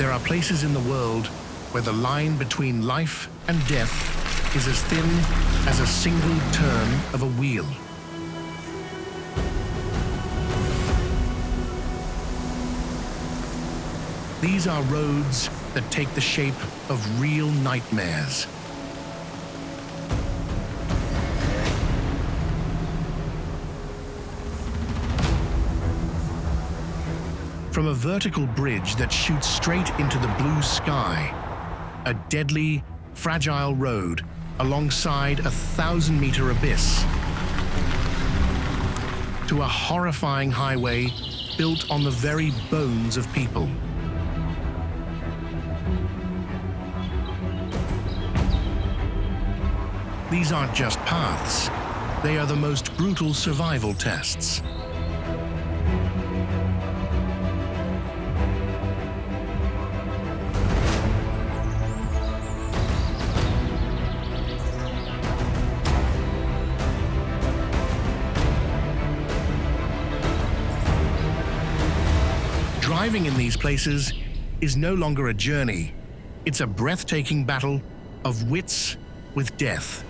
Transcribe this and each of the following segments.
There are places in the world where the line between life and death is as thin as a single turn of a wheel. These are roads that take the shape of real nightmares. From a vertical bridge that shoots straight into the blue sky, a deadly, fragile road alongside a 1,000-meter abyss, to a horrifying highway built on the very bones of people. These aren't just paths, they are the most brutal survival tests. Driving in these places is no longer a journey, it's a breathtaking battle of wits with death.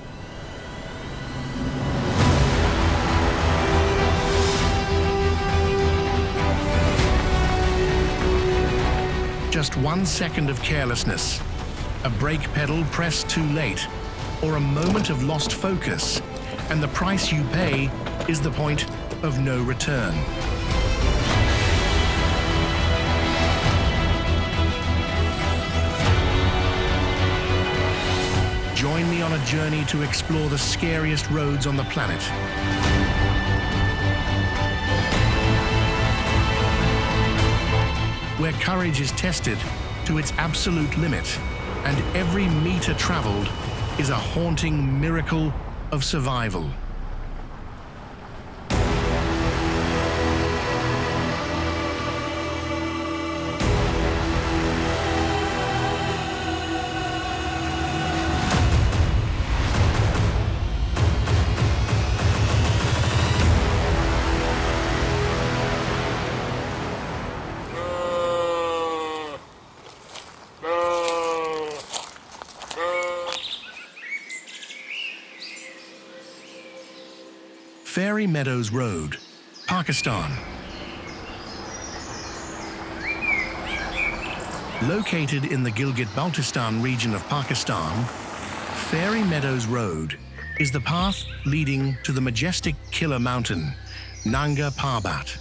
Just 1 second of carelessness, a brake pedal pressed too late, or a moment of lost focus, and the price you pay is the point of no return. Join me on a journey to explore the scariest roads on the planet. Where courage is tested to its absolute limit, and every meter traveled is a haunting miracle of survival. Fairy Meadows Road, Pakistan. Located in the Gilgit-Baltistan region of Pakistan, Fairy Meadows Road is the path leading to the majestic killer mountain, Nanga Parbat.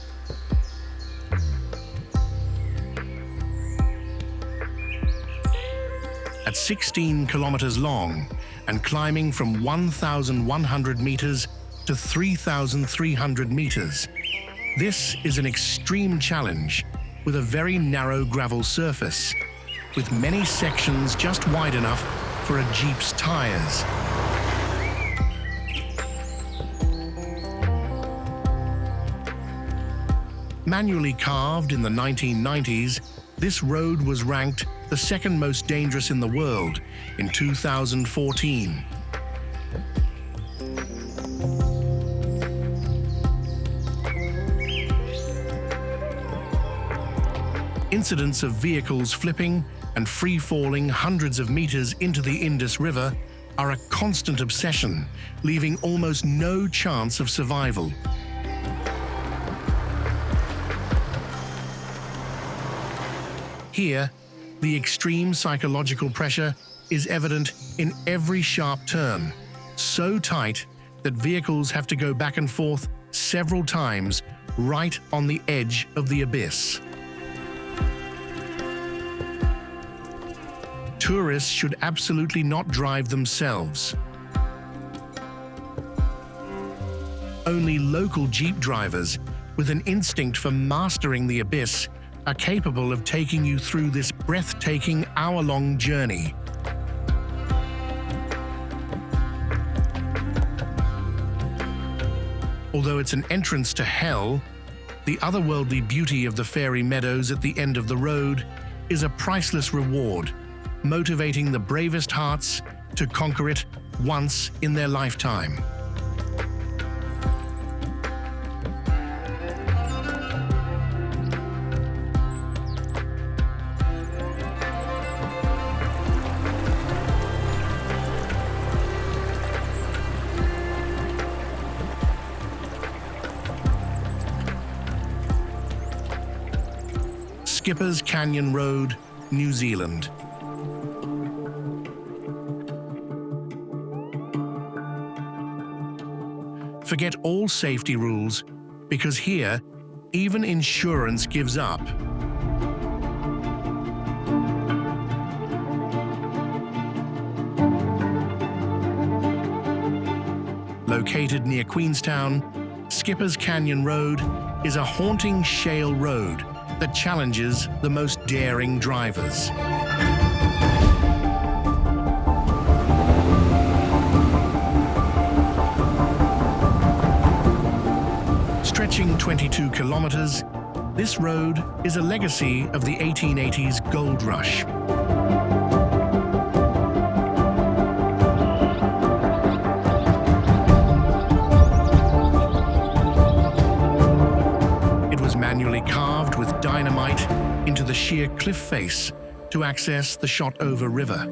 At 16 kilometers long and climbing from 1,100 meters to 3,300 meters. This is an extreme challenge with a very narrow gravel surface, with many sections just wide enough for a Jeep's tires. Manually carved in the 1990s, this road was ranked the second most dangerous in the world in 2014. Incidents of vehicles flipping and free-falling hundreds of meters into the Indus River are a constant obsession, leaving almost no chance of survival. Here, the extreme psychological pressure is evident in every sharp turn, so tight that vehicles have to go back and forth several times right on the edge of the abyss. Tourists should absolutely not drive themselves. Only local Jeep drivers with an instinct for mastering the abyss are capable of taking you through this breathtaking hour-long journey. Although it's an entrance to hell, the otherworldly beauty of the Fairy Meadows at the end of the road is a priceless reward, motivating the bravest hearts to conquer it once in their lifetime. Skipper's Canyon Road, New Zealand. Forget all safety rules, because here, even insurance gives up. Located near Queenstown, Skipper's Canyon Road is a haunting shale road that challenges the most daring drivers. Stretching 22 kilometers, this road is a legacy of the 1880s gold rush. It was manually carved with dynamite into the sheer cliff face to access the Shotover River.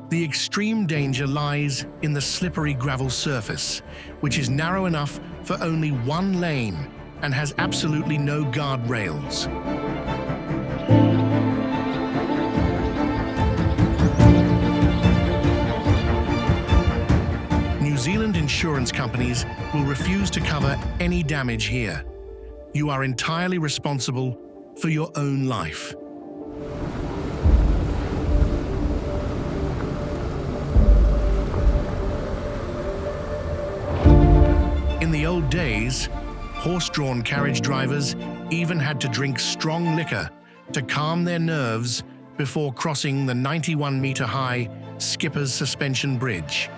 The extreme danger lies in the slippery gravel surface, which is narrow enough for only one lane and has absolutely no guardrails. New Zealand insurance companies will refuse to cover any damage here. You are entirely responsible for your own life. In the old days, horse-drawn carriage drivers even had to drink strong liquor to calm their nerves before crossing the 91-meter-high Skipper's Suspension Bridge.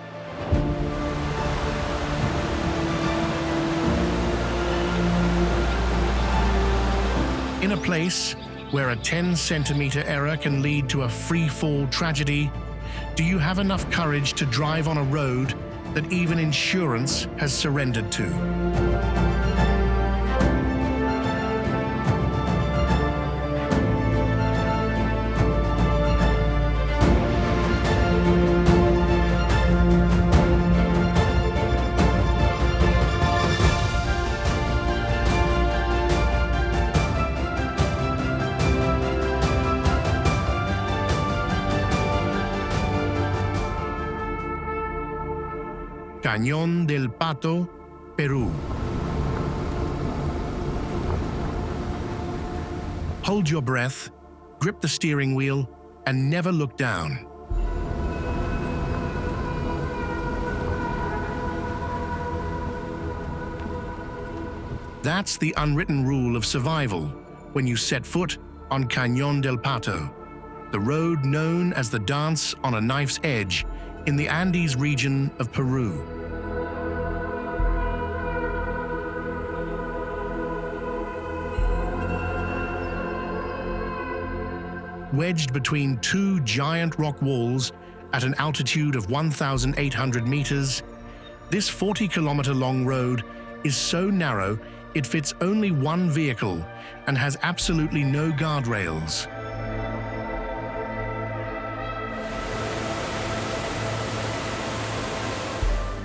In a place where a 10-centimeter error can lead to a free-fall tragedy, do you have enough courage to drive on a road that even insurance has surrendered to? Cañón del Pato, Peru. Hold your breath, grip the steering wheel, and never look down. That's the unwritten rule of survival when you set foot on Cañón del Pato, the road known as the dance on a knife's edge in the Andes region of Peru. Wedged between two giant rock walls at an altitude of 1,800 meters, this 40-kilometer-long road is so narrow it fits only one vehicle and has absolutely no guardrails.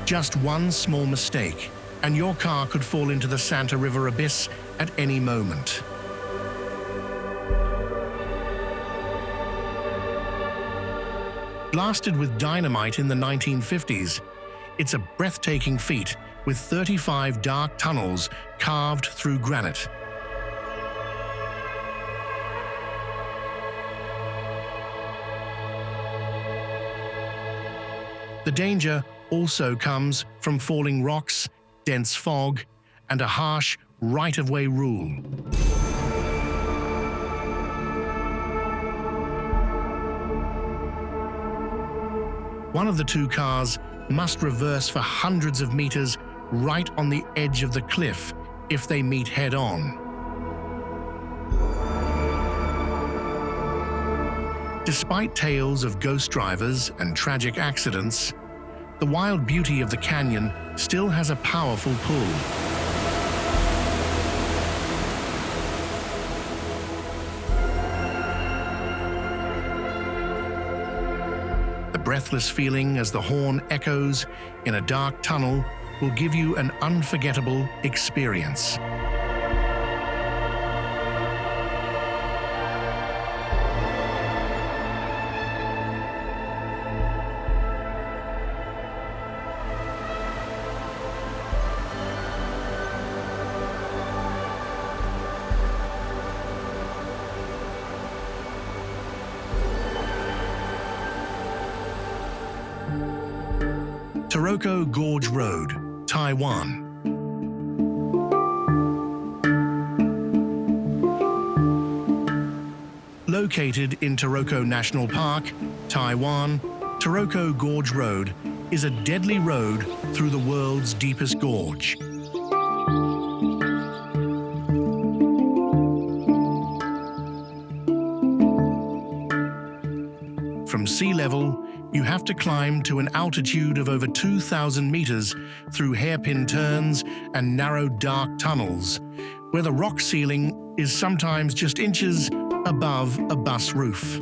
Just one small mistake, and your car could fall into the Santa River abyss at any moment. Blasted with dynamite in the 1950s, it's a breathtaking feat with 35 dark tunnels carved through granite. The danger also comes from falling rocks, dense fog, and a harsh right-of-way rule. One of the two cars must reverse for hundreds of meters right on the edge of the cliff if they meet head-on. Despite tales of ghost drivers and tragic accidents, the wild beauty of the canyon still has a powerful pull. The The breathless feeling as the horn echoes in a dark tunnel will give you an unforgettable experience. Taroko Gorge Road, Taiwan. Located in Taroko National Park, Taiwan, Taroko Gorge Road is a deadly road through the world's deepest gorge. From sea level, you have to climb to an altitude of over 2,000 meters through hairpin turns and narrow dark tunnels, where the rock ceiling is sometimes just inches above a bus roof.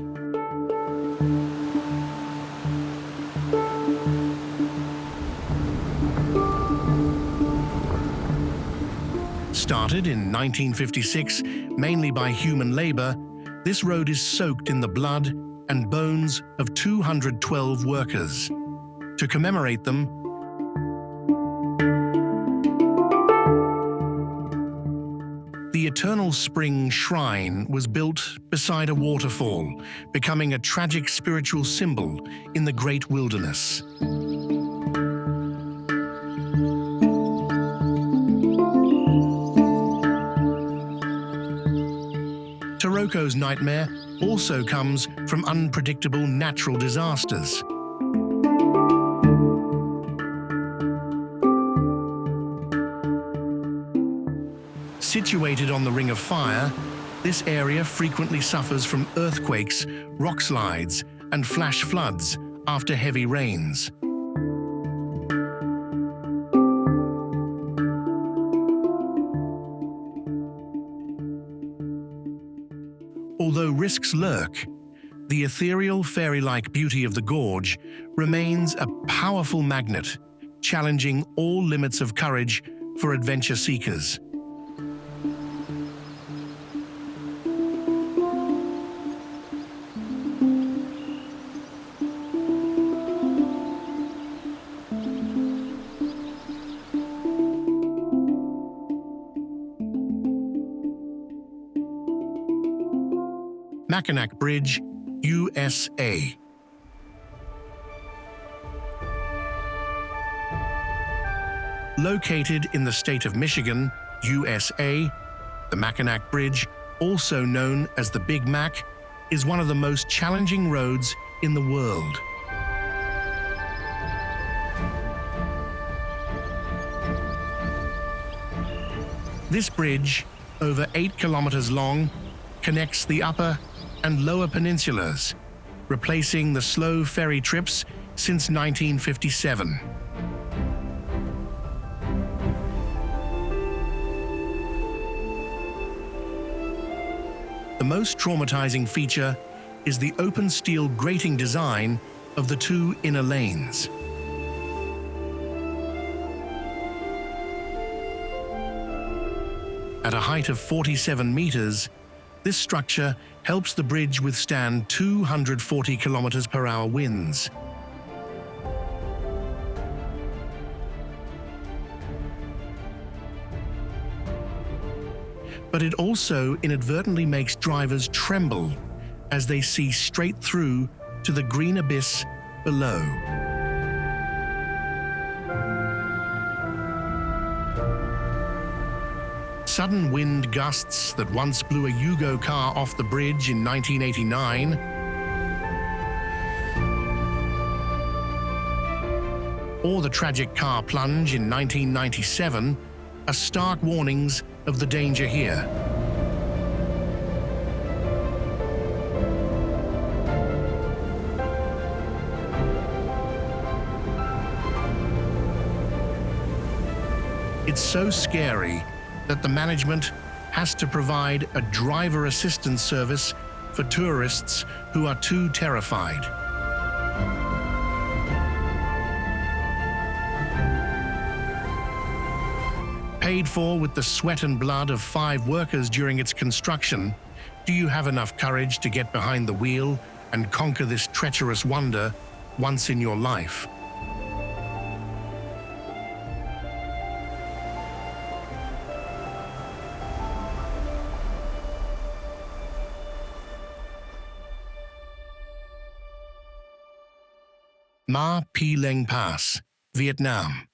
Started in 1956 mainly by human labor, this road is soaked in the blood and bones of 212 workers. To commemorate them, the Eternal Spring Shrine was built beside a waterfall, becoming a tragic spiritual symbol in the great wilderness. Taroko's nightmare also comes from unpredictable natural disasters. Situated on the Ring of Fire, this area frequently suffers from earthquakes, rock slides, and flash floods after heavy rains. Although risks lurk, the ethereal, fairy-like beauty of the gorge remains a powerful magnet, challenging all limits of courage for adventure seekers. Mackinac Bridge, USA. Located in the state of Michigan, USA, the Mackinac Bridge, also known as the Big Mac, is one of the most challenging roads in the world. This bridge, over 8 kilometers long, connects the upper and lower peninsulas, replacing the slow ferry trips since 1957. The most traumatizing feature is the open steel grating design of the two inner lanes. At a height of 47 meters, this structure helps the bridge withstand 240 kilometers per hour winds. But it also inadvertently makes drivers tremble as they see straight through to the green abyss below. Sudden wind gusts that once blew a Yugo car off the bridge in 1989 or the tragic car plunge in 1997 are stark warnings of the danger here. It's so scary that the management has to provide a driver assistance service for tourists who are too terrified. Paid for with the sweat and blood of 5 workers during its construction, do you have enough courage to get behind the wheel and conquer this treacherous wonder once in your life? Ma Pi Leng Pass, Vietnam.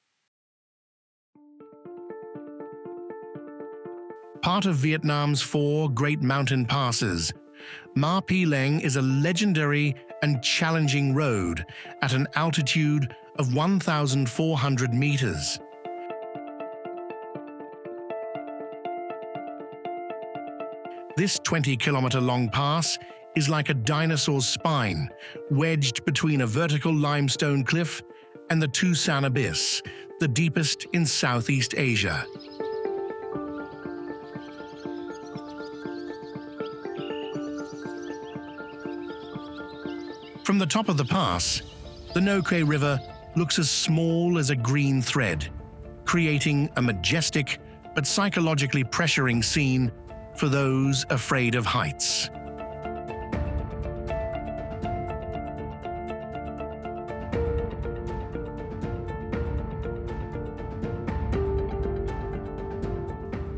Part of Vietnam's 4 great mountain passes, Ma Pi Leng is a legendary and challenging road at an altitude of 1,400 meters. This 20-kilometer-long pass is like a dinosaur's spine, wedged between a vertical limestone cliff and the Tusan Abyss, the deepest in Southeast Asia. From the top of the pass, the Noke River looks as small as a green thread, creating a majestic but psychologically pressuring scene for those afraid of heights.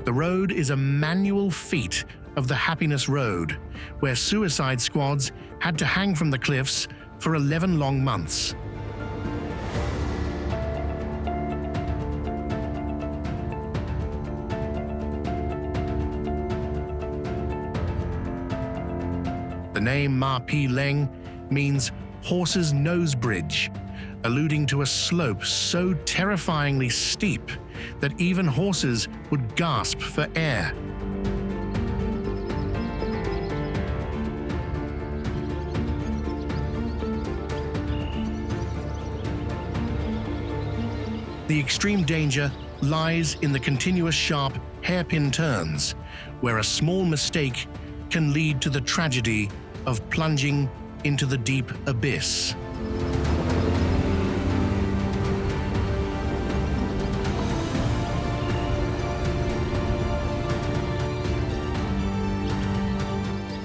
The road is a manual feat of the Happiness Road, where suicide squads had to hang from the cliffs for 11 long months. The name Ma Pi Leng means horse's nose bridge, alluding to a slope so terrifyingly steep that even horses would gasp for air. The extreme danger lies in the continuous sharp hairpin turns, where a small mistake can lead to the tragedy of plunging into the deep abyss.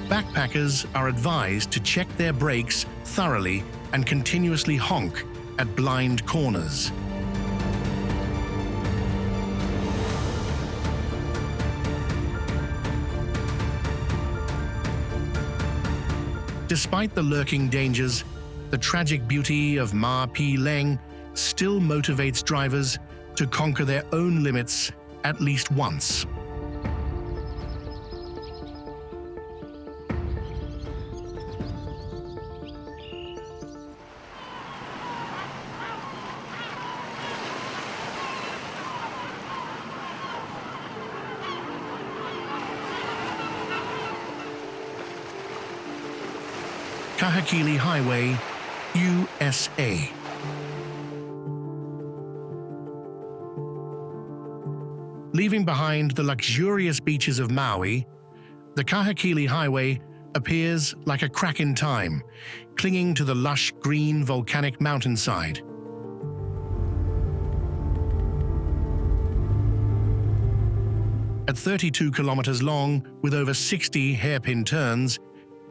Backpackers are advised to check their brakes thoroughly and continuously honk at blind corners. Despite the lurking dangers, the tragic beauty of Ma Pi Leng still motivates drivers to conquer their own limits at least once. Kahekili Highway, USA. Leaving behind the luxurious beaches of Maui, the Kahekili Highway appears like a crack in time, clinging to the lush green volcanic mountainside. At 32 kilometers long, with over 60 hairpin turns,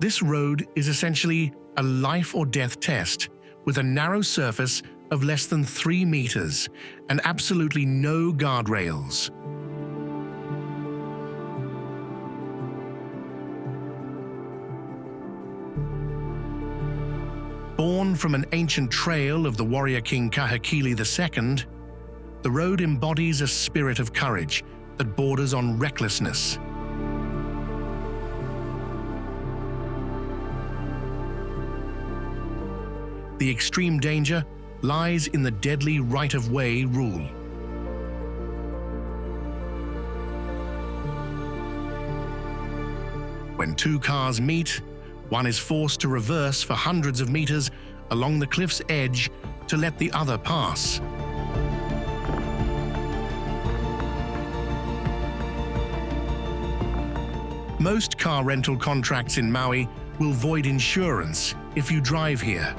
this road is essentially a life-or-death test with a narrow surface of less than 3 meters and absolutely no guardrails. Born from an ancient trail of the warrior king Kahekili II, the road embodies a spirit of courage that borders on recklessness. The extreme danger lies in the deadly right-of-way rule. When 2 cars meet, one is forced to reverse for hundreds of meters along the cliff's edge to let the other pass. Most car rental contracts in Maui will void insurance if you drive here.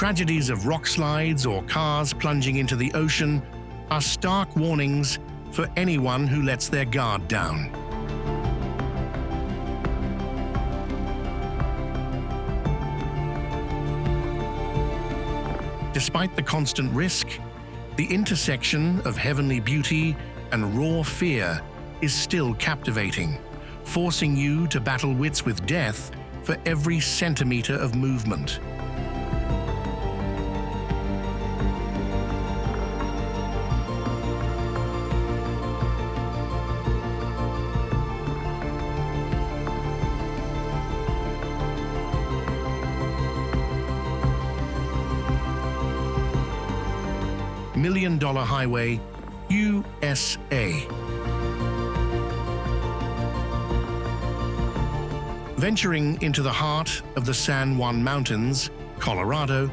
tragedies of rock slides or cars plunging into the ocean are stark warnings for anyone who lets their guard down. Despite the constant risk, the intersection of heavenly beauty and raw fear is still captivating, forcing you to battle wits with death for every centimeter of movement. $1 Million Highway, USA. Venturing into the heart of the San Juan Mountains, Colorado,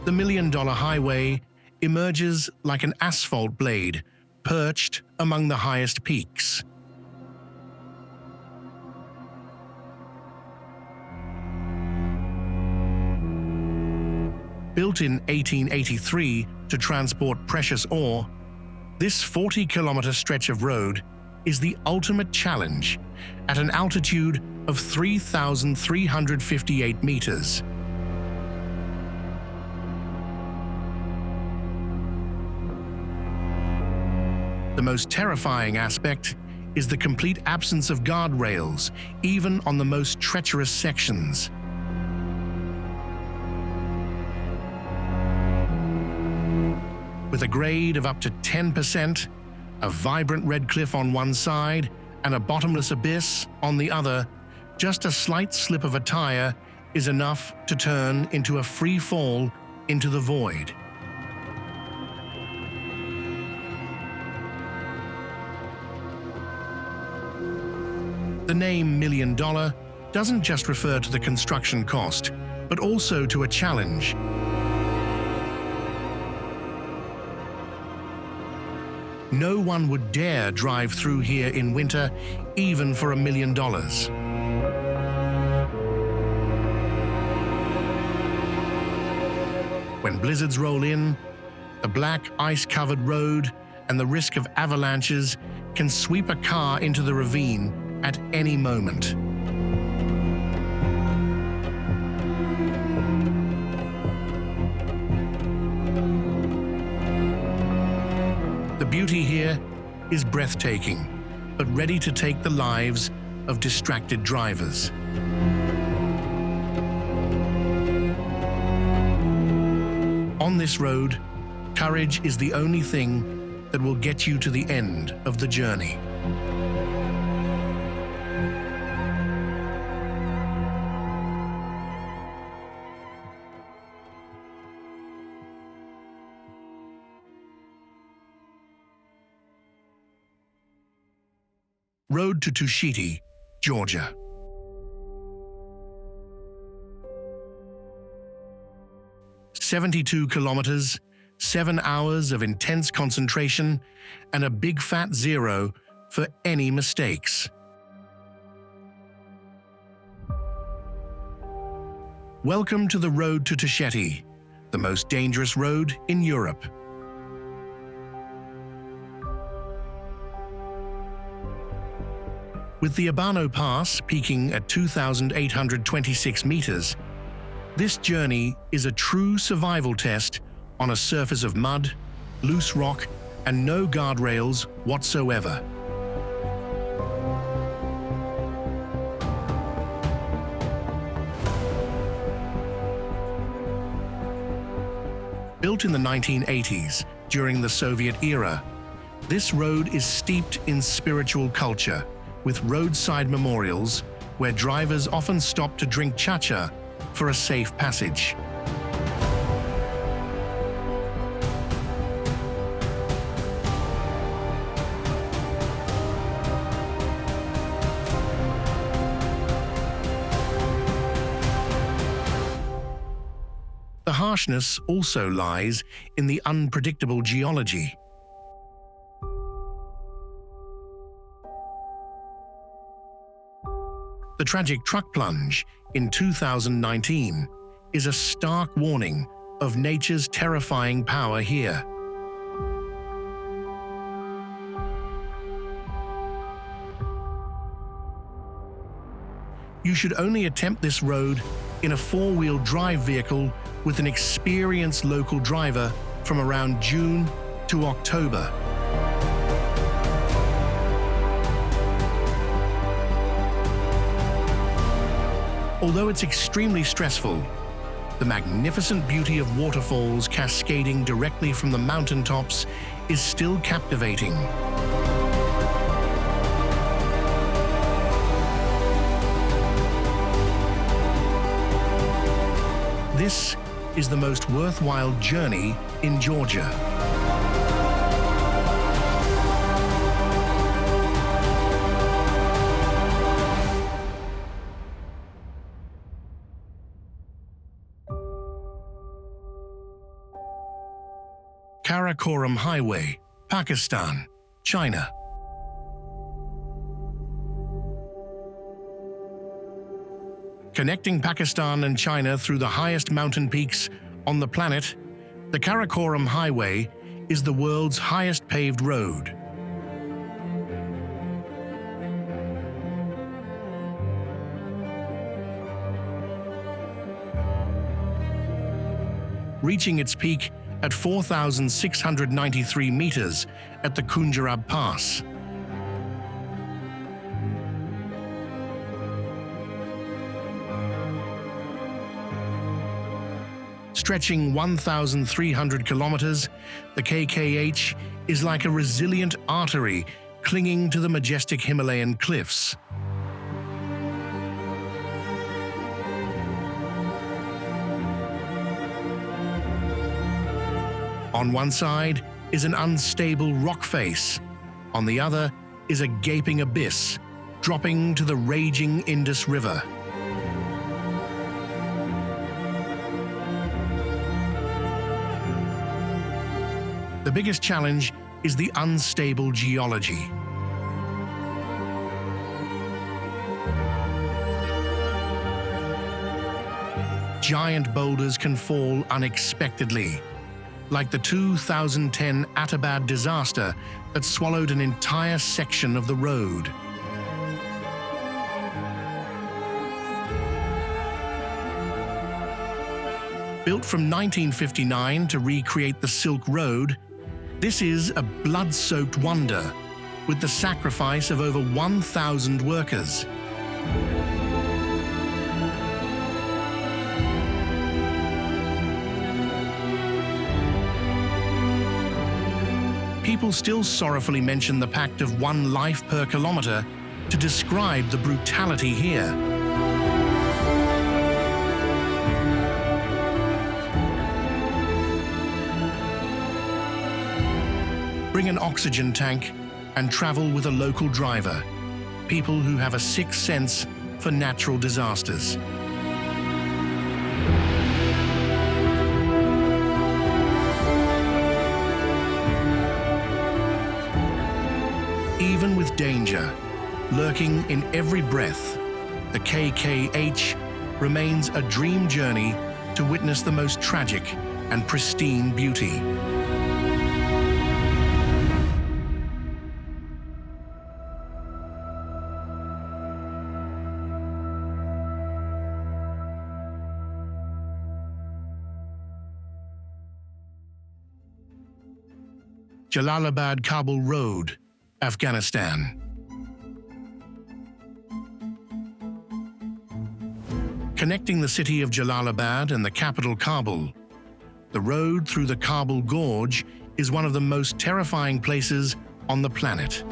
the $1 Million Highway emerges like an asphalt blade perched among the highest peaks. Built in 1883 to transport precious ore, this 40-kilometer stretch of road is the ultimate challenge at an altitude of 3,358 meters. The most terrifying aspect is the complete absence of guardrails, even on the most treacherous sections. With a grade of up to 10%, a vibrant red cliff on one side and a bottomless abyss on the other, just a slight slip of a tire is enough to turn into a free fall into the void. The name $1 Million doesn't just refer to the construction cost, but also to a challenge. No one would dare drive through here in winter, even for $1 million. When blizzards roll in, the black ice-covered road and the risk of avalanches can sweep a car into the ravine at any moment. The beauty here is breathtaking, but ready to take the lives of distracted drivers. On this road, courage is the only thing that will get you to the end of the journey. Road to Tusheti, Georgia. "72 kilometers, 7 hours of intense concentration, and a big fat zero for any mistakes." Welcome to the road to Tusheti, the most dangerous road in Europe. With the Abano Pass peaking at 2,826 meters, this journey is a true survival test on a surface of mud, loose rock, and no guardrails whatsoever. Built in the 1980s during the Soviet era, this road is steeped in spiritual culture, with roadside memorials where drivers often stop to drink cha-cha for a safe passage. The harshness also lies in the unpredictable geology. The tragic truck plunge in 2019 is a stark warning of nature's terrifying power here. You should only attempt this road in a four-wheel drive vehicle with an experienced local driver from around June to October. Although it's extremely stressful, the magnificent beauty of waterfalls cascading directly from the mountaintops is still captivating. This is the most worthwhile journey in Georgia. Karakoram Highway, Pakistan, China. Connecting Pakistan and China through the highest mountain peaks on the planet, the Karakoram Highway is the world's highest paved road. Reaching its peak at 4,693 meters at the Kunjarab Pass. Stretching 1,300 kilometers, the KKH is like a resilient artery clinging to the majestic Himalayan cliffs. On one side is an unstable rock face. On the other is a gaping abyss, dropping to the raging Indus River. The biggest challenge is the unstable geology. Giant boulders can fall unexpectedly, like the 2010 Attabad disaster that swallowed an entire section of the road. Built from 1959 to recreate the Silk Road, this is a blood-soaked wonder, with the sacrifice of over 1,000 workers. People still sorrowfully mention the pact of 1 life per kilometer to describe the brutality here. Bring an oxygen tank and travel with a local driver, people who have a sixth sense for natural disasters. Even with danger lurking in every breath, the KKH remains a dream journey to witness the most tragic and pristine beauty. Jalalabad-Kabul Road, Afghanistan. Connecting the city of Jalalabad and the capital Kabul, the road through the Kabul Gorge is one of the most terrifying places on the planet.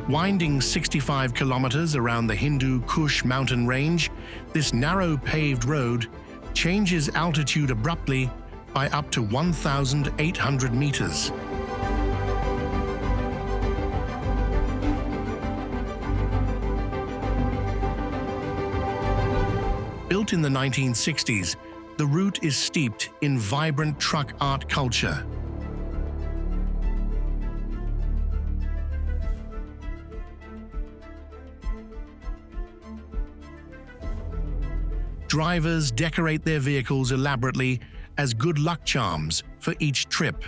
Winding 65 kilometers around the Hindu Kush mountain range, this narrow paved road changes altitude abruptly by up to 1,800 meters. Built in the 1960s, the route is steeped in vibrant truck art culture. drivers decorate their vehicles elaborately as good luck charms for each trip.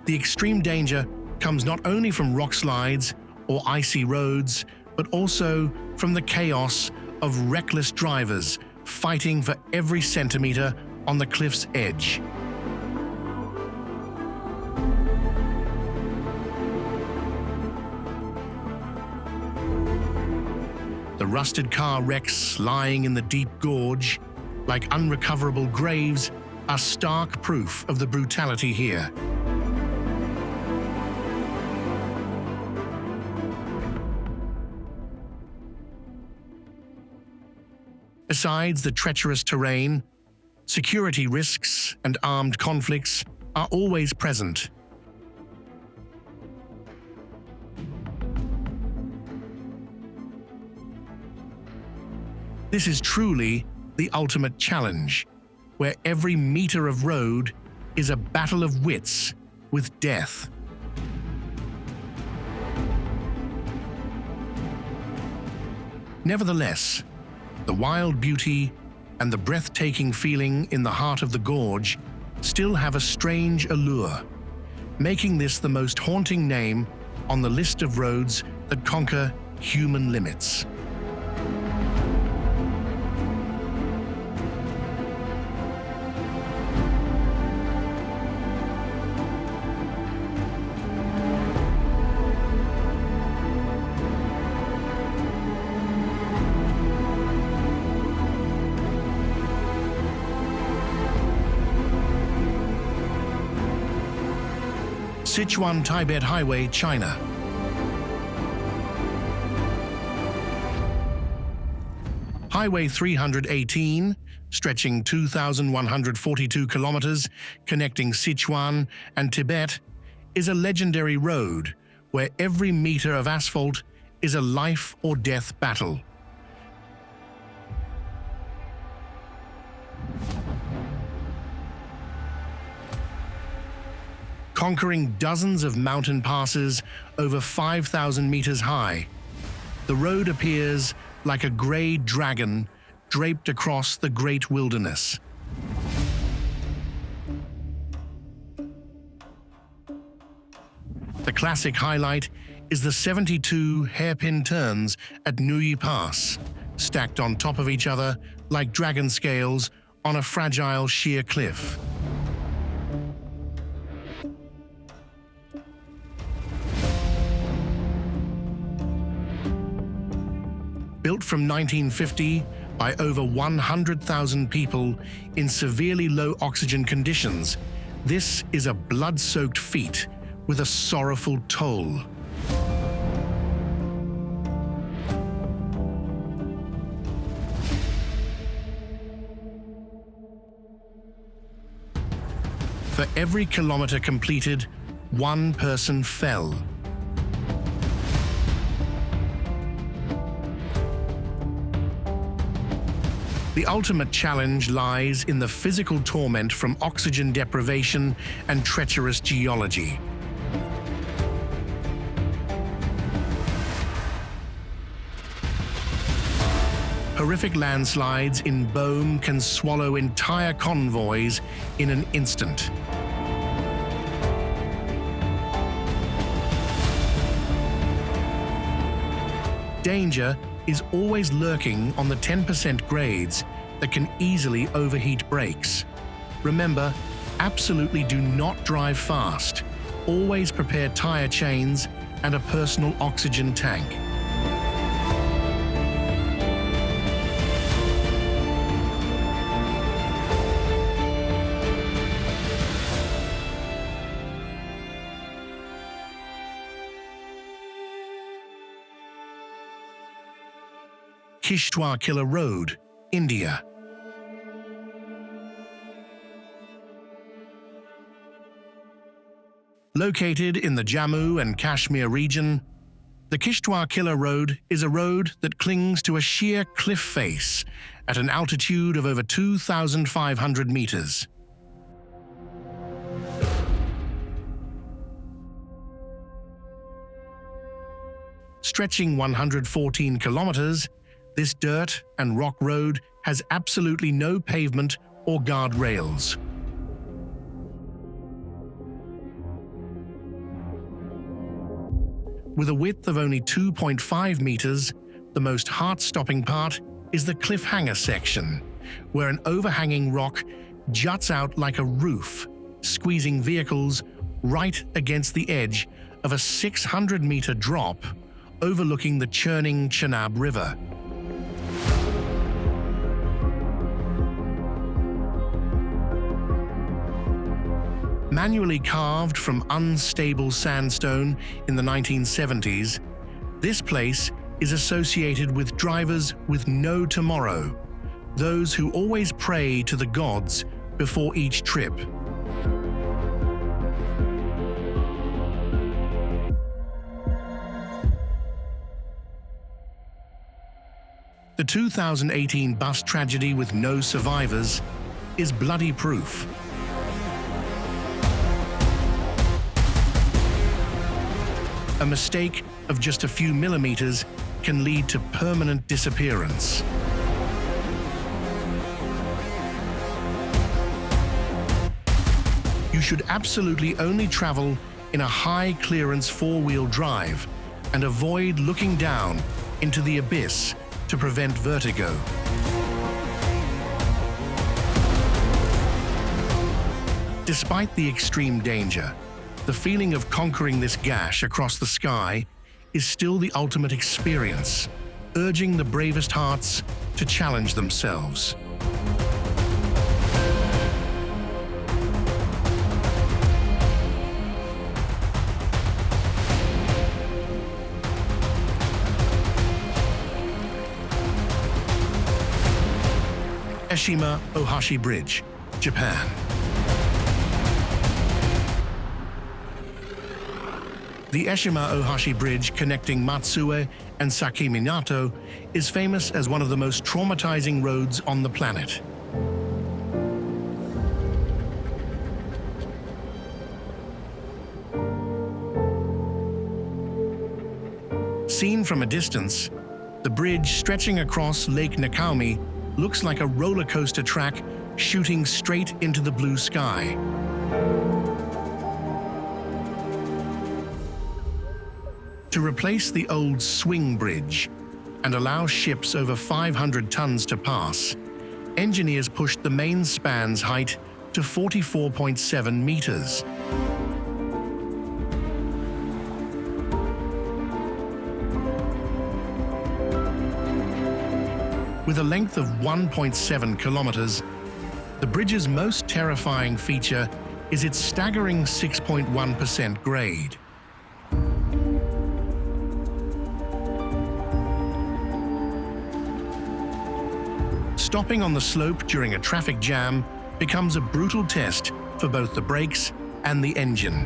The extreme danger comes not only from rock slides or icy roads, but also from the chaos of reckless drivers fighting for every centimeter on the cliff's edge. The rusted car wrecks lying in the deep gorge, like unrecoverable graves, are stark proof of the brutality here. Besides the treacherous terrain, security risks and armed conflicts are always present. This is truly the ultimate challenge, where every meter of road is a battle of wits with death. Nevertheless, the wild beauty and the breathtaking feeling in the heart of the gorge still have a strange allure, making this the most haunting name on the list of roads that conquer human limits. Sichuan-Tibet Highway, China. Highway 318, stretching 2,142 kilometers, connecting Sichuan and Tibet, is a legendary road where every meter of asphalt is a life or death battle. Conquering dozens of mountain passes over 5,000 meters high, the road appears like a gray dragon draped across the great wilderness. The classic highlight is the 72 hairpin turns at Nui Pass, stacked on top of each other like dragon scales on a fragile sheer cliff. Built from 1950 by over 100,000 people in severely low oxygen conditions, this is a blood-soaked feat with a sorrowful toll. For every kilometer completed, one person fell. The ultimate challenge lies in the physical torment from oxygen deprivation and treacherous geology. Horrific landslides in Bohm can swallow entire convoys in an instant. Danger is always lurking on the 10% grades that can easily overheat brakes. Remember, absolutely do not drive fast. Always prepare tire chains and a personal oxygen tank. Kishtwar-Killar Road, India. Located in the Jammu and Kashmir region, the Kishtwar-Killar Road is a road that clings to a sheer cliff face at an altitude of over 2,500 meters. Stretching 114 kilometers, this dirt and rock road has absolutely no pavement or guardrails. With a width of only 2.5 meters, the most heart-stopping part is the cliffhanger section, where an overhanging rock juts out like a roof, squeezing vehicles right against the edge of a 600-meter drop overlooking the churning Chenab River. Manually carved from unstable sandstone in the 1970s, this place is associated with drivers with no tomorrow, those who always pray to the gods before each trip. The 2018 bus tragedy with no survivors is bloody proof. A mistake of just a few millimeters can lead to permanent disappearance. You should absolutely only travel in a high-clearance four-wheel drive and avoid looking down into the abyss to prevent vertigo. Despite the extreme danger, the feeling of conquering this gash across the sky is still the ultimate experience, urging the bravest hearts to challenge themselves. Eshima Ohashi Bridge, Japan. The Eshima Ohashi Bridge connecting Matsue and Sakiminato is famous as one of the most traumatizing roads on the planet. Seen from a distance, the bridge stretching across Lake Nakaumi looks like a roller coaster track shooting straight into the blue sky. To replace the old swing bridge and allow ships over 500 tons to pass, engineers pushed the main span's height to 44.7 meters. With a length of 1.7 kilometers, the bridge's most terrifying feature is its staggering 6.1% grade. Stopping on the slope during a traffic jam becomes a brutal test for both the brakes and the engine.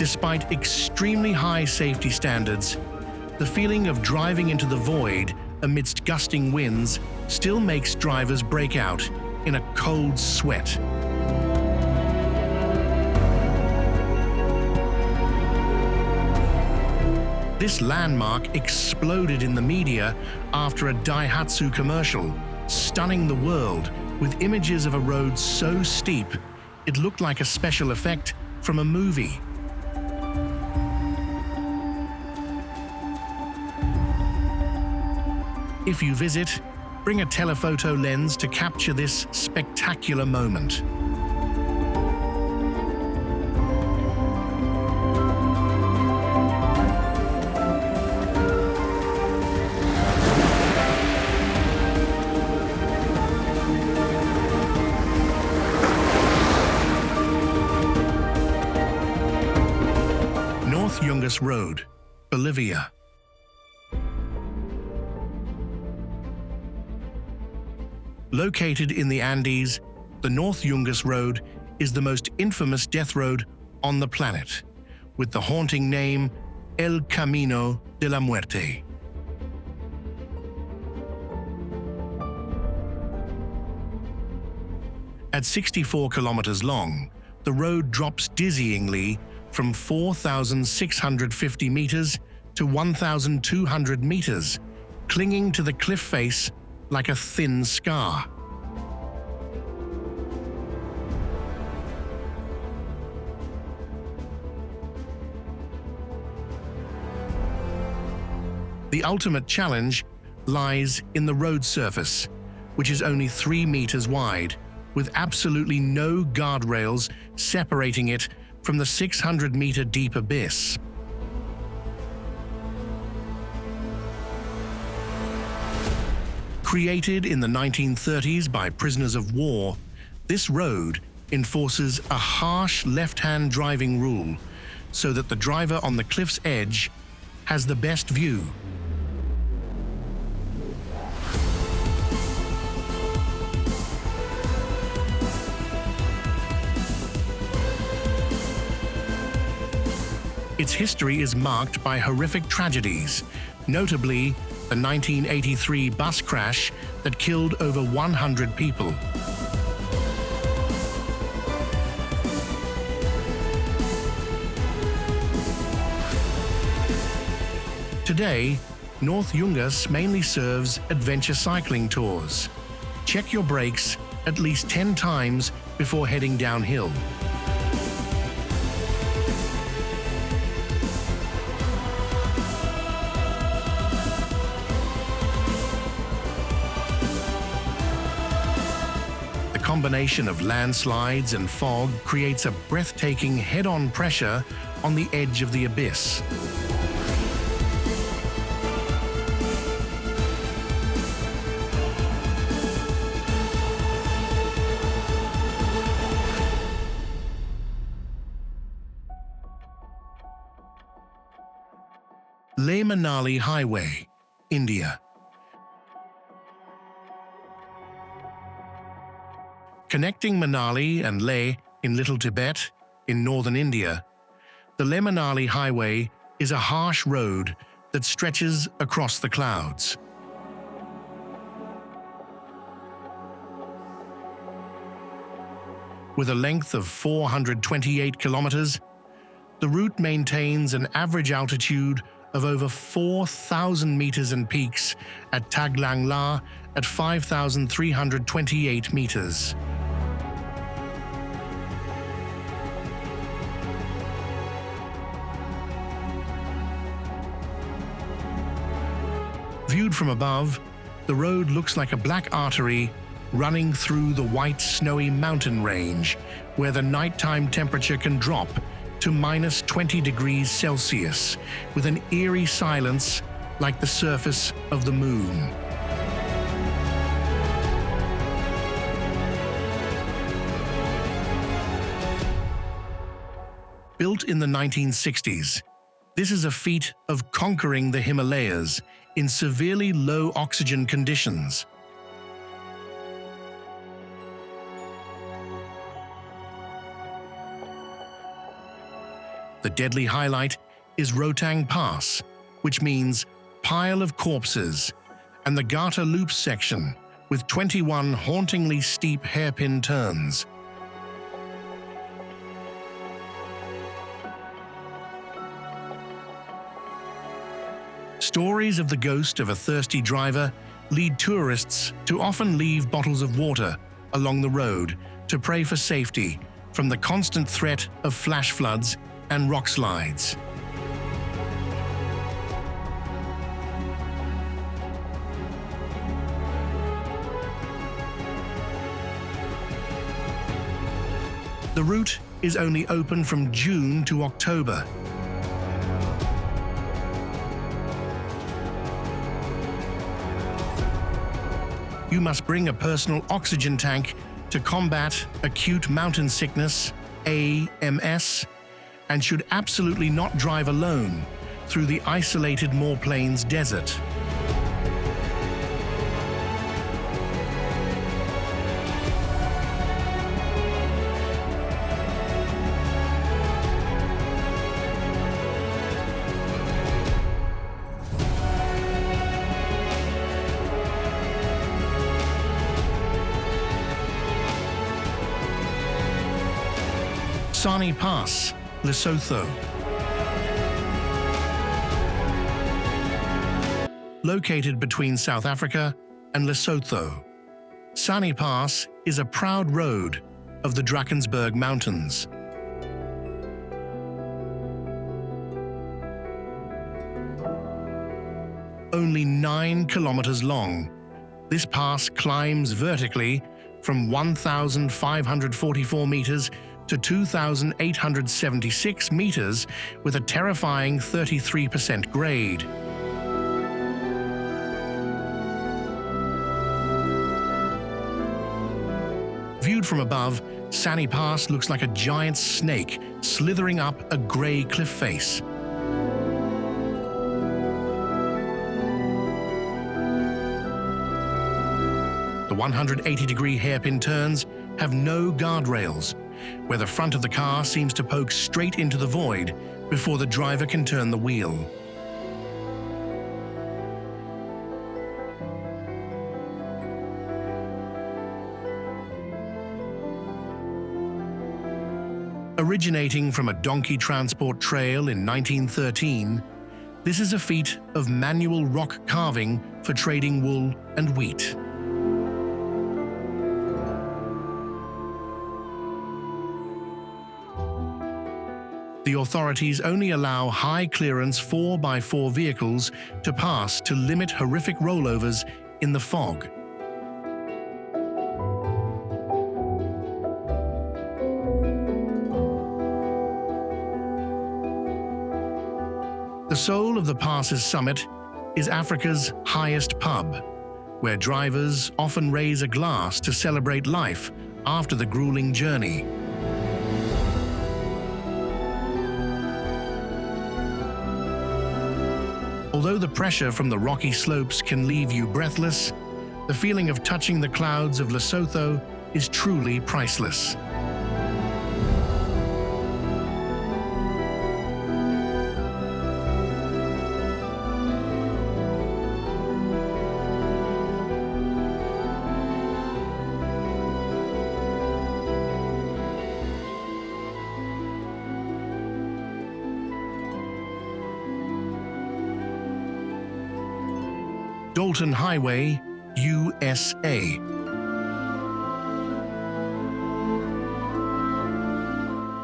Despite extremely high safety standards, the feeling of driving into the void amidst gusting winds still makes drivers break out in a cold sweat. This landmark exploded in the media after a Daihatsu commercial, stunning the world with images of a road so steep it looked like a special effect from a movie. If you visit, bring a telephoto lens to capture this spectacular moment. Yungas Road, Bolivia. Located in the Andes, the North Yungas Road is the most infamous death road on the planet, with the haunting name El Camino de la Muerte. At 64 kilometers long, the road drops dizzyingly from 4,650 meters to 1,200 meters, clinging to the cliff face like a thin scar. The ultimate challenge lies in the road surface, which is only 3 meters wide, with absolutely no guardrails separating it from the 600-meter deep abyss. Created in the 1930s by prisoners of war, this road enforces a harsh left-hand driving rule so that the driver on the cliff's edge has the best view. Its history is marked by horrific tragedies, notably the 1983 bus crash that killed over 100 people. Today, North Yungas mainly serves adventure cycling tours. Check your brakes at least 10 times before heading downhill. The combination of landslides and fog creates a breathtaking head-on pressure on the edge of the abyss. Leh-Manali Highway, India. Connecting Manali and Leh in Little Tibet, in northern India, the Leh-Manali Highway is a harsh road that stretches across the clouds. With a length of 428 kilometers, the route maintains an average altitude of over 4,000 meters and peaks at Taglangla at 5,328 meters. Viewed from above, the road looks like a black artery running through the white snowy mountain range, where the nighttime temperature can drop to minus 20 degrees Celsius, with an eerie silence like the surface of the moon. Built in the 1960s, this is a feat of conquering the Himalayas in severely low oxygen conditions. The deadly highlight is Rotang Pass, which means pile of corpses, and the Garter Loops section, with 21 hauntingly steep hairpin turns. Stories of the ghost of a thirsty driver lead tourists to often leave bottles of water along the road to pray for safety from the constant threat of flash floods and rock slides. The route is only open from June to October. You must bring a personal oxygen tank to combat acute mountain sickness, AMS, and should absolutely not drive alone through the isolated Moor Plains desert. Sani Pass, Lesotho. Located between South Africa and Lesotho, Sani Pass is a proud road of the Drakensberg Mountains. Only 9 kilometers long, this pass climbs vertically from 1,544 meters to 2,876 meters with a terrifying 33% grade. Viewed from above, Sani Pass looks like a giant snake slithering up a grey cliff face. The 180-degree hairpin turns have no guardrails, where the front of the car seems to poke straight into the void before the driver can turn the wheel. Originating from a donkey transport trail in 1913, this is a feat of manual rock carving for trading wool and wheat. The authorities only allow high-clearance 4x4 vehicles to pass to limit horrific rollovers in the fog. The soul of the pass's summit is Africa's highest pub, where drivers often raise a glass to celebrate life after the grueling journey. Although the pressure from the rocky slopes can leave you breathless, the feeling of touching the clouds of Lesotho is truly priceless. Dalton Highway, USA.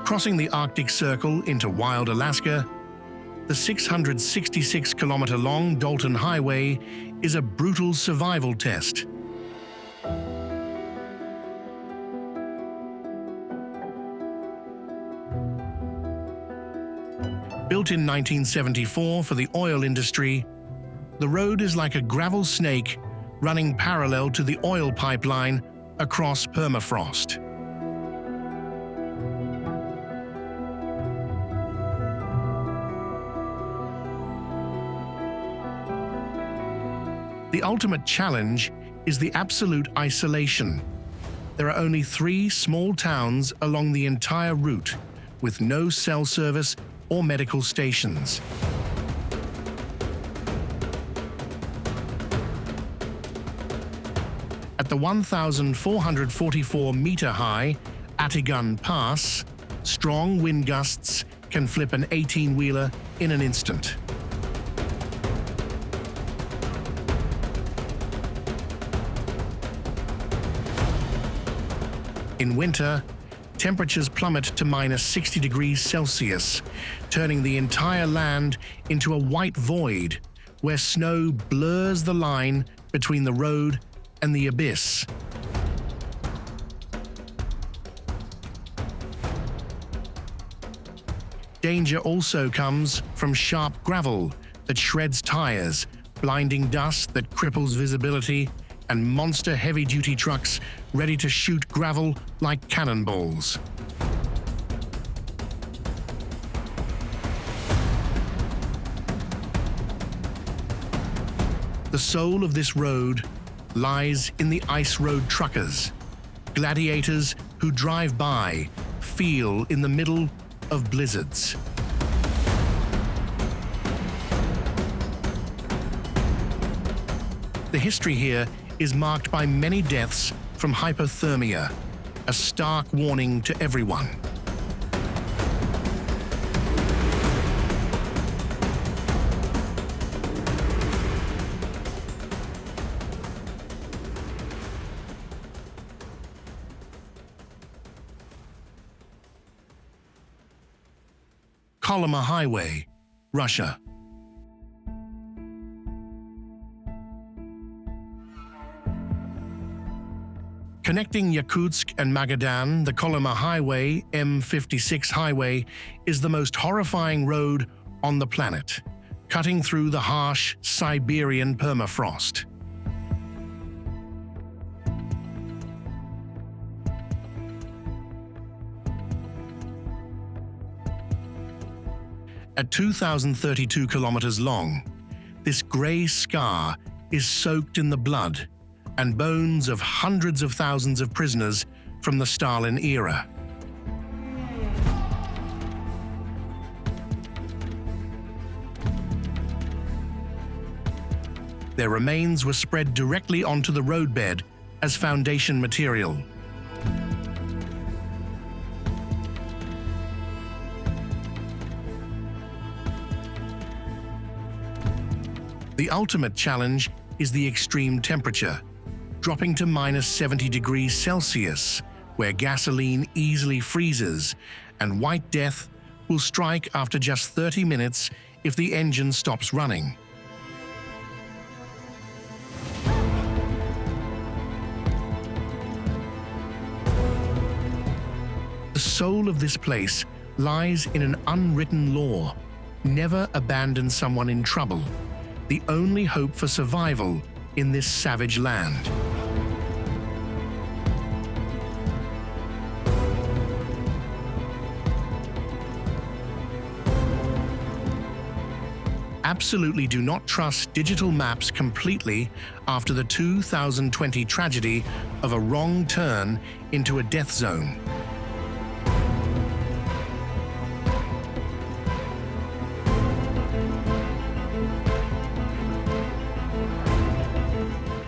Crossing the Arctic Circle into wild Alaska, the 666-kilometer-long Dalton Highway is a brutal survival test. Built in 1974 for the oil industry, the road is like a gravel snake running parallel to the oil pipeline across permafrost. The ultimate challenge is the absolute isolation. There are only 3 small towns along the entire route, with no cell service or medical stations. At the 1,444-meter-high Atigun Pass, strong wind gusts can flip an 18-wheeler in an instant. In winter, temperatures plummet to minus 60 degrees Celsius, turning the entire land into a white void where snow blurs the line between the road and the abyss. Danger also comes from sharp gravel that shreds tires, blinding dust that cripples visibility, and monster heavy-duty trucks ready to shoot gravel like cannonballs. The soul of this road lies in the ice road truckers, gladiators who drive by, feel in the middle of blizzards. The history here is marked by many deaths from hypothermia, a stark warning to everyone. Kolyma Highway, Russia. Connecting Yakutsk and Magadan, the Kolyma Highway, M56 Highway, is the most horrifying road on the planet, cutting through the harsh Siberian permafrost. At 2,032 kilometers long, this grey scar is soaked in the blood and bones of hundreds of thousands of prisoners from the Stalin era. Their remains were spread directly onto the roadbed as foundation material. The ultimate challenge is the extreme temperature, dropping to -70 degrees Celsius, where gasoline easily freezes, and white death will strike after just 30 minutes if the engine stops running. The soul of this place lies in an unwritten law: never abandon someone in trouble, the only hope for survival in this savage land. Absolutely do not trust digital maps completely after the 2020 tragedy of a wrong turn into a death zone.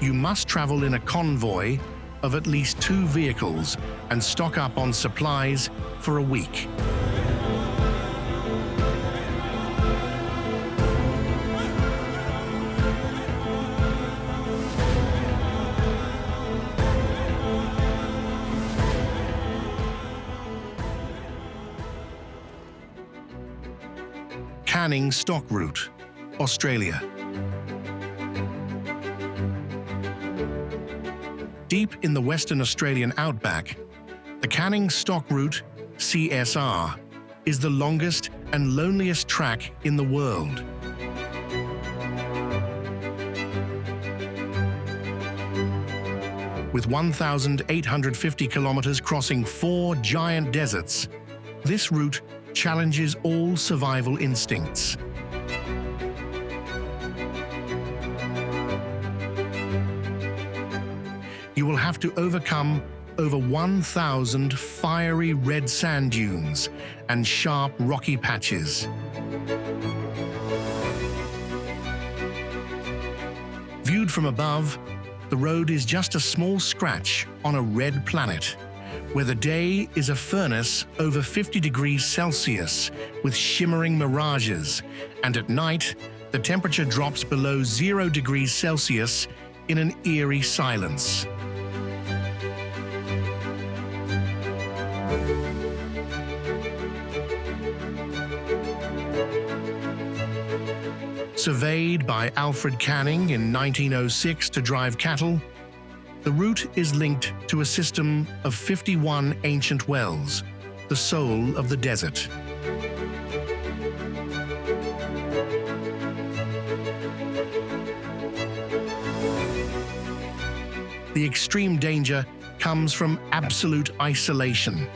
You must travel in a convoy of at least 2 vehicles and stock up on supplies for a week. Canning Stock Route, Australia. Deep in the Western Australian outback, the Canning Stock Route, CSR, is the longest and loneliest track in the world. With 1,850 kilometers crossing 4 giant deserts, this route challenges all survival instincts. You will have to overcome over 1,000 fiery red sand dunes and sharp rocky patches. Viewed from above, the road is just a small scratch on a red planet, where the day is a furnace over 50 degrees Celsius with shimmering mirages, and at night, the temperature drops below 0 degrees Celsius in an eerie silence. Surveyed by Alfred Canning in 1906 to drive cattle, the route is linked to a system of 51 ancient wells, the soul of the desert. The extreme danger comes from absolute isolation.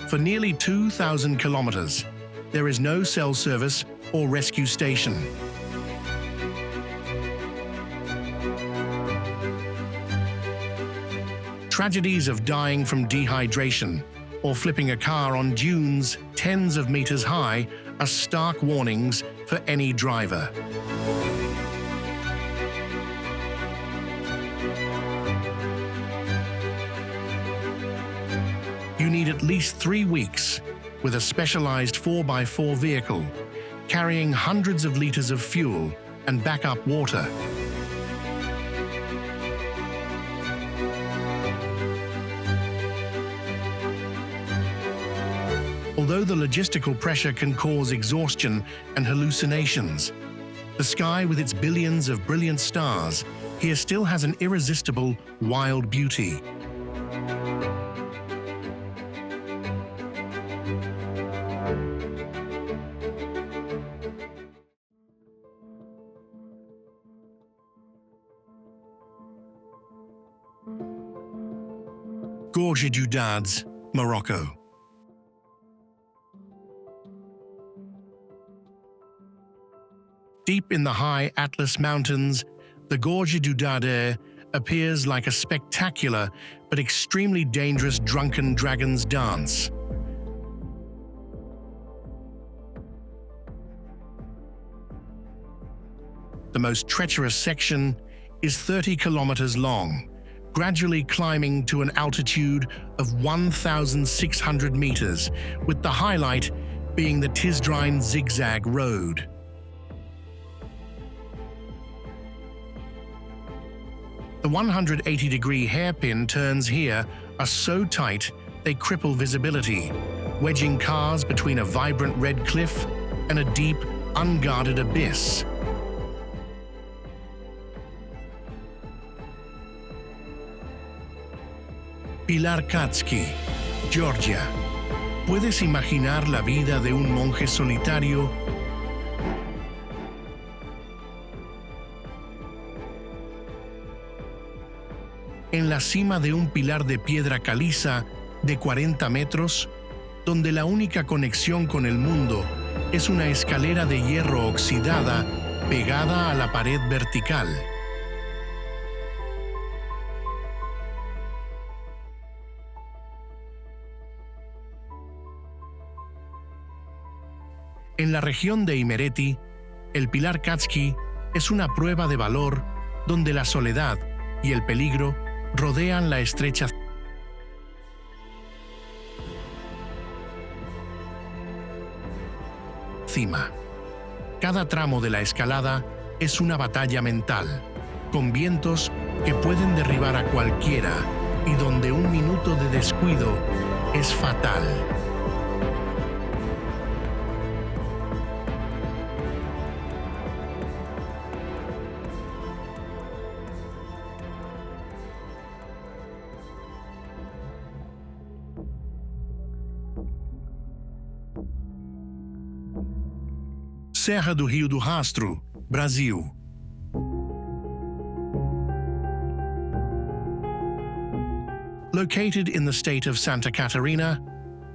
For nearly 2,000 kilometers, there is no cell service or rescue station. Tragedies of dying from dehydration or flipping a car on dunes tens of meters high are stark warnings for any driver. You need at least 3 weeks with a specialized 4x4 vehicle carrying hundreds of liters of fuel and backup water. Although the logistical pressure can cause exhaustion and hallucinations, the sky with its billions of brilliant stars here still has an irresistible, wild beauty. Gorge du Dads, Morocco. Deep in the high Atlas Mountains, the Gorge du Dadair appears like a spectacular but extremely dangerous drunken dragon's dance. The most treacherous section is 30 kilometers long, gradually climbing to an altitude of 1,600 meters, with the highlight being the Tisdrine Zigzag Road. The 180-degree hairpin turns here are so tight they cripple visibility, wedging cars between a vibrant red cliff and a deep, unguarded abyss. Pilar Katski, Georgia. ¿Puedes imaginar la vida de un monje solitario? En la cima de un pilar de piedra caliza de 40 metros, donde la única conexión con el mundo es una escalera de hierro oxidada pegada a la pared vertical. En la región de Imereti, el Pilar Katski es una prueba de valor donde la soledad y el peligro rodean la estrecha cima. Cada tramo de la escalada es una batalla mental, con vientos que pueden derribar a cualquiera y donde un minuto de descuido es fatal. Serra do Rio do Rastro, Brasil. Located in the state of Santa Catarina,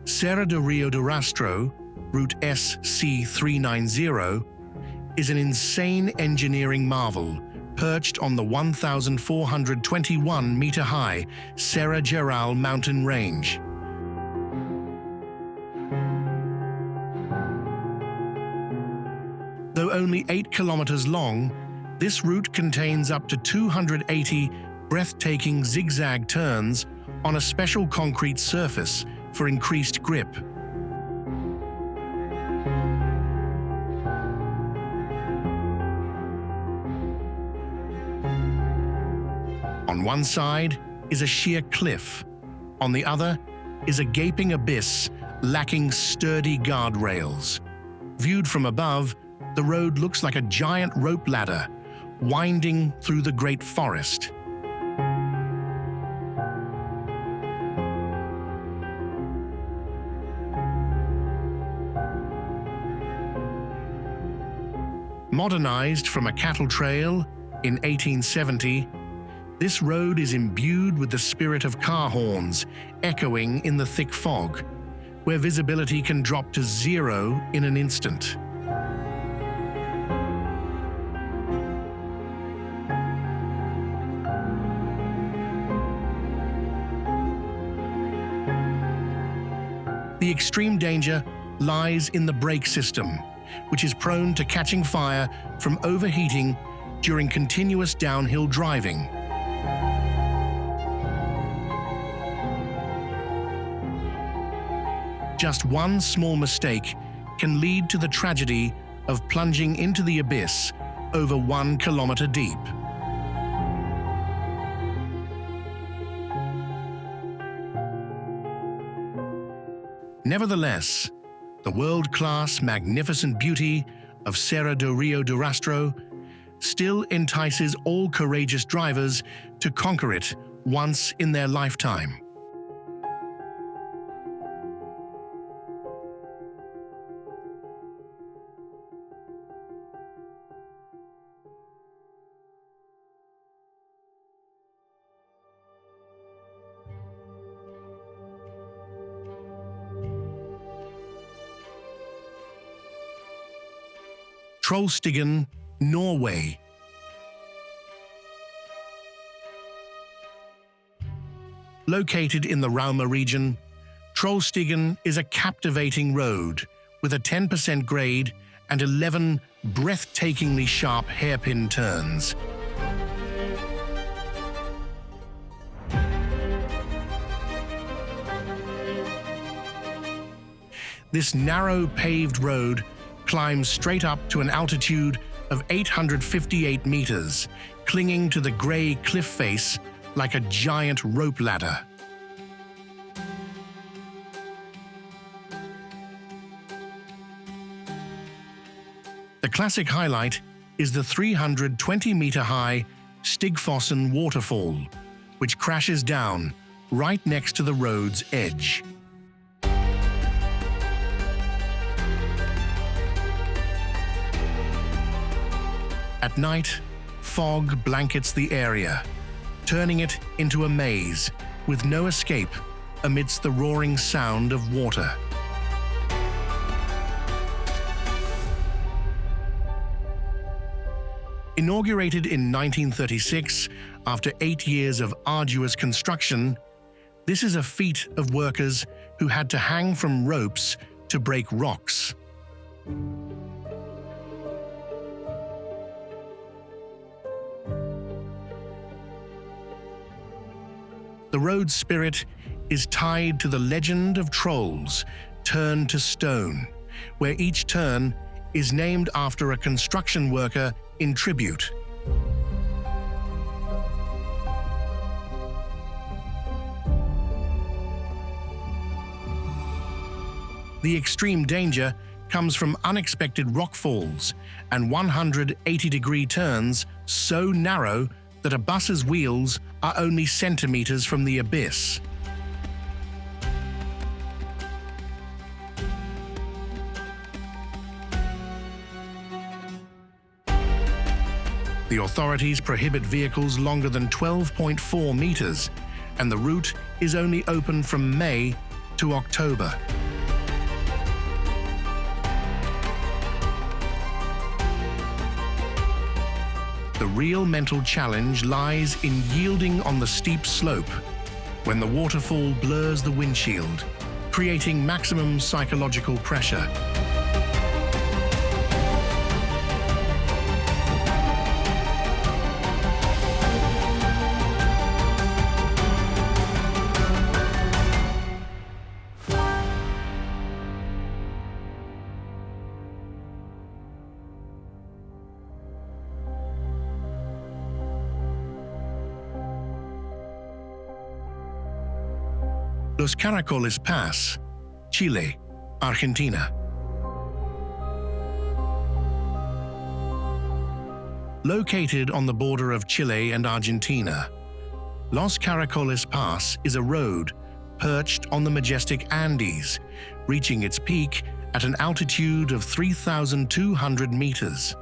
Serra do Rio do Rastro, Route SC390, is an insane engineering marvel perched on the 1,421-meter-high Serra Geral mountain range. Though only 8 kilometers long, this route contains up to 280 breathtaking zigzag turns on a special concrete surface for increased grip. On one side is a sheer cliff. On the other is a gaping abyss lacking sturdy guardrails. Viewed from above, the road looks like a giant rope ladder winding through the great forest. Modernized from a cattle trail in 1870, this road is imbued with the spirit of car horns echoing in the thick fog, where visibility can drop to zero in an instant. The extreme danger lies in the brake system, which is prone to catching fire from overheating during continuous downhill driving. Just one small mistake can lead to the tragedy of plunging into the abyss over 1 kilometer deep. Nevertheless, the world-class, magnificent beauty of Serra do Rio do Rastro still entices all courageous drivers to conquer it once in their lifetime. Trollstigen, Norway. Located in the Rauma region, Trollstigen is a captivating road with a 10% grade and 11 breathtakingly sharp hairpin turns. This narrow paved road climbs straight up to an altitude of 858 meters, clinging to the grey cliff face like a giant rope ladder. The classic highlight is the 320-meter-high Stigfossen waterfall, which crashes down right next to the road's edge. At night, fog blankets the area, turning it into a maze with no escape amidst the roaring sound of water. Inaugurated in 1936 after 8 years of arduous construction, this is a feat of workers who had to hang from ropes to break rocks. The road's spirit is tied to the legend of trolls turned to stone, where each turn is named after a construction worker in tribute. The extreme danger comes from unexpected rock falls and 180-degree turns so narrow that a bus's wheels are only centimeters from the abyss. The authorities prohibit vehicles longer than 12.4 meters, and the route is only open from May to October. The real mental challenge lies in yielding on the steep slope when the waterfall blurs the windshield, creating maximum psychological pressure. Los Caracoles Pass, Chile, Argentina. Located on the border of Chile and Argentina, Los Caracoles Pass is a road perched on the majestic Andes, reaching its peak at an altitude of 3,200 meters.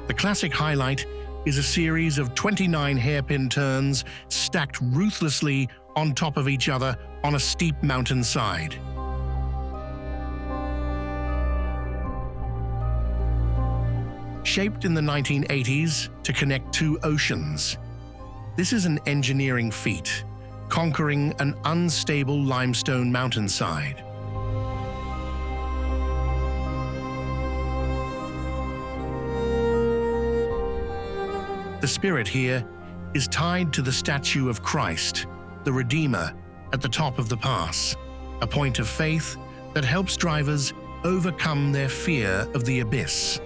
The classic highlight is a series of 29 hairpin turns stacked ruthlessly on top of each other on a steep mountainside. Shaped in the 1980s to connect two oceans, this is an engineering feat, conquering an unstable limestone mountainside. The spirit here is tied to the statue of Christ, the Redeemer, at the top of the pass, a point of faith that helps drivers overcome their fear of the abyss.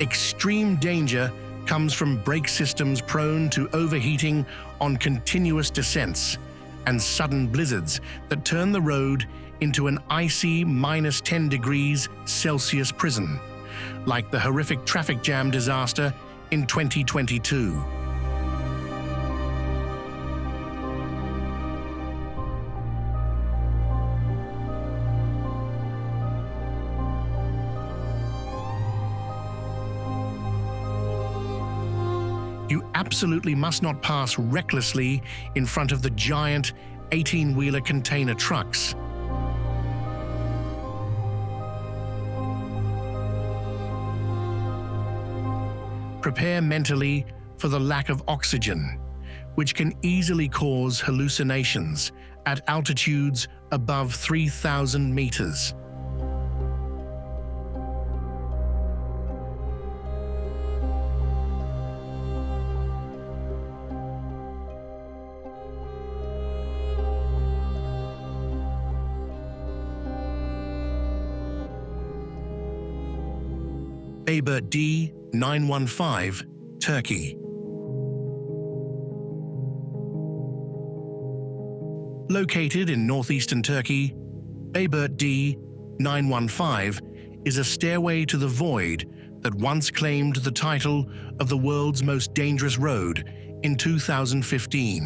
Extreme danger comes from brake systems prone to overheating on continuous descents and sudden blizzards that turn the road into an icy -10 degrees Celsius prison, like the horrific traffic jam disaster in 2022. You absolutely must not pass recklessly in front of the giant 18-wheeler container trucks. Prepare mentally for the lack of oxygen, which can easily cause hallucinations at altitudes above 3,000 meters. Bayburt D 915, Turkey. Located in northeastern Turkey, Bayburt D 915 is a stairway to the void that once claimed the title of the world's most dangerous road in 2015.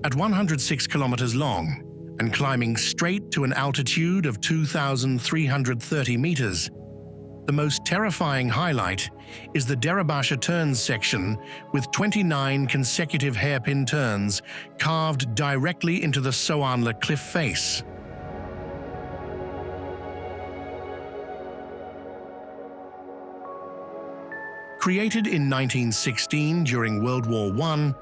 At 106 kilometers long, and climbing straight to an altitude of 2,330 meters, the most terrifying highlight is the Derabasha turns section with 29 consecutive hairpin turns carved directly into the Soğanlı cliff face. Created in 1916 during World War I,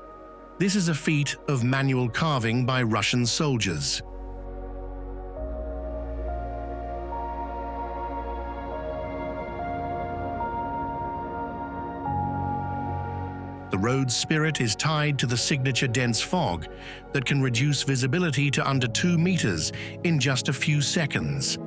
this is a feat of manual carving by Russian soldiers. The road's spirit is tied to the signature dense fog that can reduce visibility to under 2 meters in just a few seconds.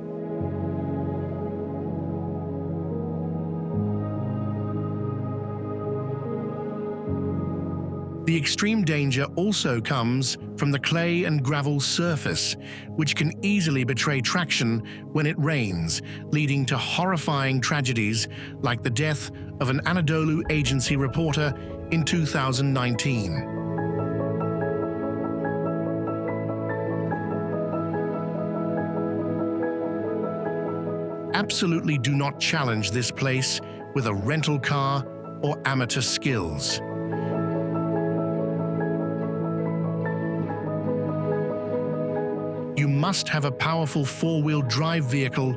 The extreme danger also comes from the clay and gravel surface, which can easily betray traction when it rains, leading to horrifying tragedies like the death of an Anadolu Agency reporter in 2019. Absolutely do not challenge this place with a rental car or amateur skills. You must have a powerful four-wheel drive vehicle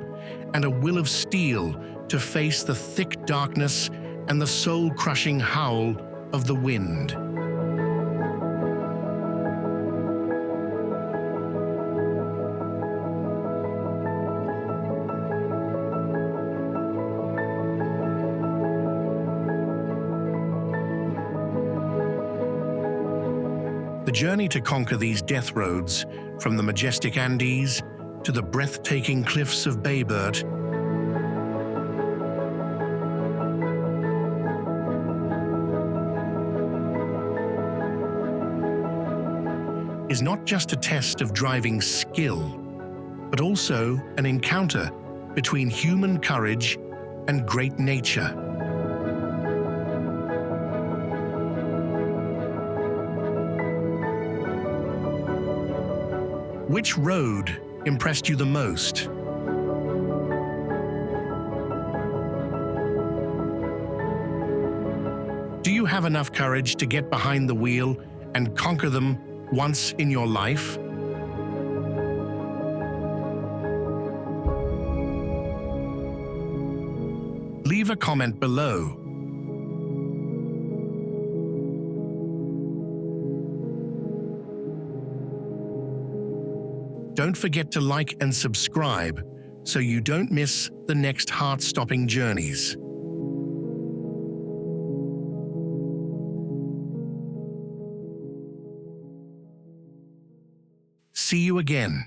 and a will of steel to face the thick darkness and the soul-crushing howl of the wind. The journey to conquer these death roads, from the majestic Andes to the breathtaking cliffs of Bayburt, is not just a test of driving skill, but also an encounter between human courage and great nature. Which road impressed you the most? Do you have enough courage to get behind the wheel and conquer them once in your life? Leave a comment below. Don't forget to like and subscribe so you don't miss the next heart-stopping journeys. See you again.